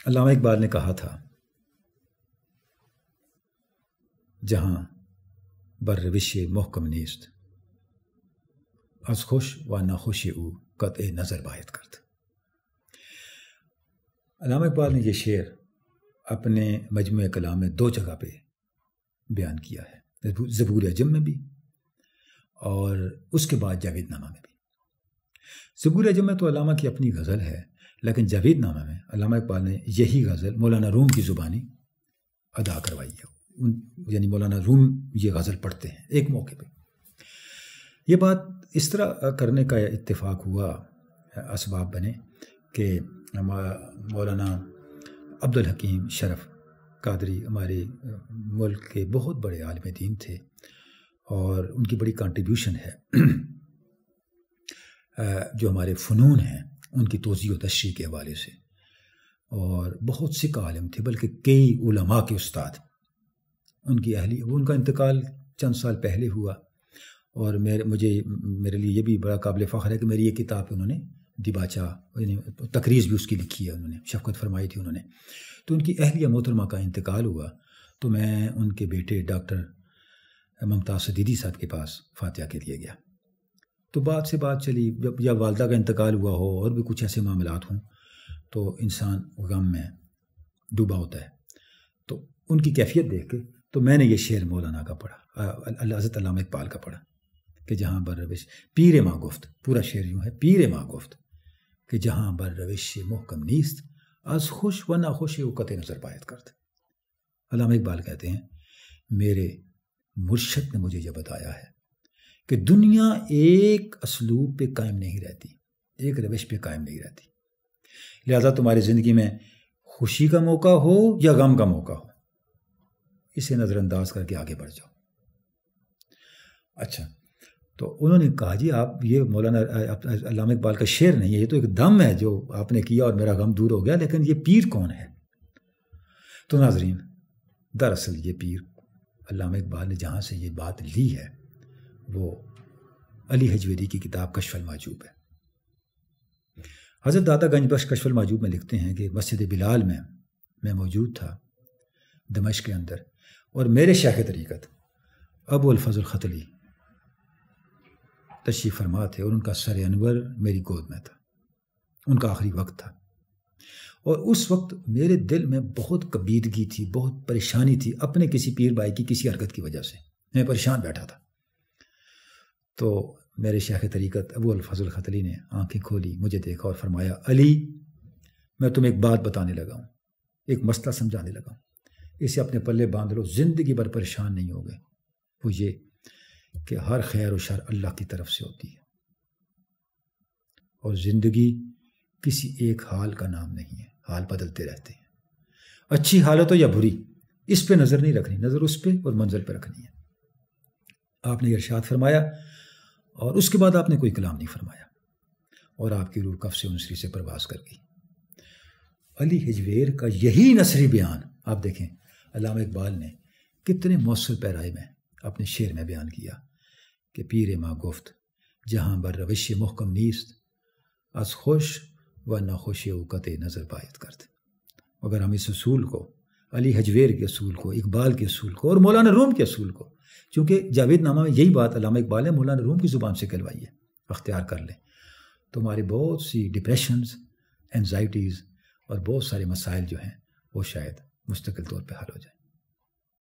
علامہ اقبال نے کہا تھا، جہاں بر روش محکم نیست، از خوش و ناخوش او قطع نظر باید کرد۔ علامہ اقبال نے یہ شعر اپنے مجموعہ کلام میں 2 جگہ پہ بیان کیا ہے، زبور عجم میں بھی اور اس کے بعد جاوید نامہ میں بھی۔ زبور عجم میں تو علامہ کی اپنی غزل ہے، لیکن جاوید نامہ میں علامہ اقبال نے یہی غزل مولانا روم کی زبانی ادا کروائی ہے، یعنی مولانا روم یہ غزل پڑھتے ہیں ایک موقع پہ۔ یہ بات اس طرح کرنے کا اتفاق ہوا، اسباب بنے کہ مولانا عبدالحکیم شرف قادری ہمارے ملک کے بہت بڑے عالم دین تھے، اور ان کی بڑی کنٹریبیوشن ہے جو ہمارے فنون ہیں ان کی توضیح و تشریح کے حوالے سے، اور بہت سکھ عالم تھے، بلکہ کئی علماء کے استاد۔ ان کی ان کا انتقال چند سال پہلے ہوا، اور میرے لیے یہ بھی بڑا قابل فخر ہے کہ میری یہ کتاب انہوں نے دیباچہ یعنی تقریض بھی اس کی لکھی ہے، انہوں نے شفقت فرمائی تھی انہوں نے۔ تو ان کی اہلیہ محترمہ کا انتقال ہوا، تو میں ان کے بیٹے ڈاکٹر ممتاز صدیقی صاحب کے پاس فاتحہ کے لیے گیا۔ تو بات سے بات چلی، یا والدہ کا انتقال ہوا ہو اور بھی کچھ ایسے معاملات ہوں تو انسان غم میں ڈوبا ہوتا ہے۔ تو ان کی کیفیت دیکھ کے تو میں نے یہ شعر مولانا کا پڑھا، حضرت علامہ اقبال کا پڑھا کہ جہاں بر روش پیر ما گفت، پورا شعر یوں ہے، پیر ما گفت کہ جہاں بر روش محکم نیست، از خوش و ناخوش او قطع نظر باید کرد۔ علامہ اقبال کہتے ہیں میرے مرشد نے مجھے یہ بتایا ہے کہ دنیا ایک اسلوب پہ قائم نہیں رہتی، ایک روش پہ قائم نہیں رہتی، لہذا تمہاری زندگی میں خوشی کا موقع ہو یا غم کا موقع ہو، اسے نظر انداز کر کے آگے بڑھ جاؤ۔ اچھا، تو انہوں نے کہا جی آپ یہ مولانا علامہ اقبال کا شعر نہیں ہے، یہ تو ایک دم ہے جو آپ نے کیا اور میرا غم دور ہو گیا، لیکن یہ پیر کون ہے؟ تو ناظرین، دراصل یہ پیر علامہ اقبال نے جہاں سے یہ بات لی ہے وہ علی حجویری کی کتاب کشف المحجوب ہے۔ حضرت داتا گنج بخش کشف المحجوب میں لکھتے ہیں کہ مسجد بلال میں موجود تھا دمشق کے اندر، اور میرے شیخ طریقت ابو الفضل ختلی تشریف فرما تھے، اور ان کا سر انور میری گود میں تھا، ان کا آخری وقت تھا، اور اس وقت میرے دل میں بہت کبیدگی تھی، بہت پریشانی تھی اپنے کسی پیر بھائی کی کسی حرکت کی وجہ سے، میں پریشان بیٹھا تھا۔ تو میرے شیخ طریقت ابو الفضل ختلی نے آنکھیں کھولی، مجھے دیکھا اور فرمایا علی میں تمہیں ایک بات بتانے لگا ہوں، ایک مسئلہ سمجھانے لگا ہوں، اسے اپنے پلے باندھ لو، زندگی بھر پریشان نہیں ہوگے۔ وہ یہ کہ ہر خیر و شر اللہ کی طرف سے ہوتی ہے، اور زندگی کسی ایک حال کا نام نہیں ہے، حال بدلتے رہتے ہیں، اچھی حالت ہو یا بری، اس پہ نظر نہیں رکھنی، نظر اس پہ اور منزل پہ رکھنی ہے۔ آپ نے ارشاد فرمایا، اور اس کے بعد آپ نے کوئی کلام نہیں فرمایا، اور آپ کی روح کف سے انسری سے پرواز کر گئی۔ علی حجویر کا یہی نثری بیان آپ دیکھیں، علامہ اقبال نے کتنے مؤثر پیرائے میں اپنے شعر میں بیان کیا کہ پیر ما گفت جہاں بر روش محکم نیست، از خوش و ناخوش او قطع نظر باید کرد۔ اگر ہم اس اصول کو، علی حجویر کے اصول کو، اقبال کے اصول کو اور مولانا روم کے اصول کو، چونکہ جاوید نامہ میں یہی بات علامہ اقبال نے مولانا روم کی زبان سے کہلوائی ہے، اختیار کر لیں تو ہماری بہت سی ڈپریشنز، انزائٹیز اور بہت سارے مسائل جو ہیں وہ شاید مستقل طور پہ حل ہو جائیں۔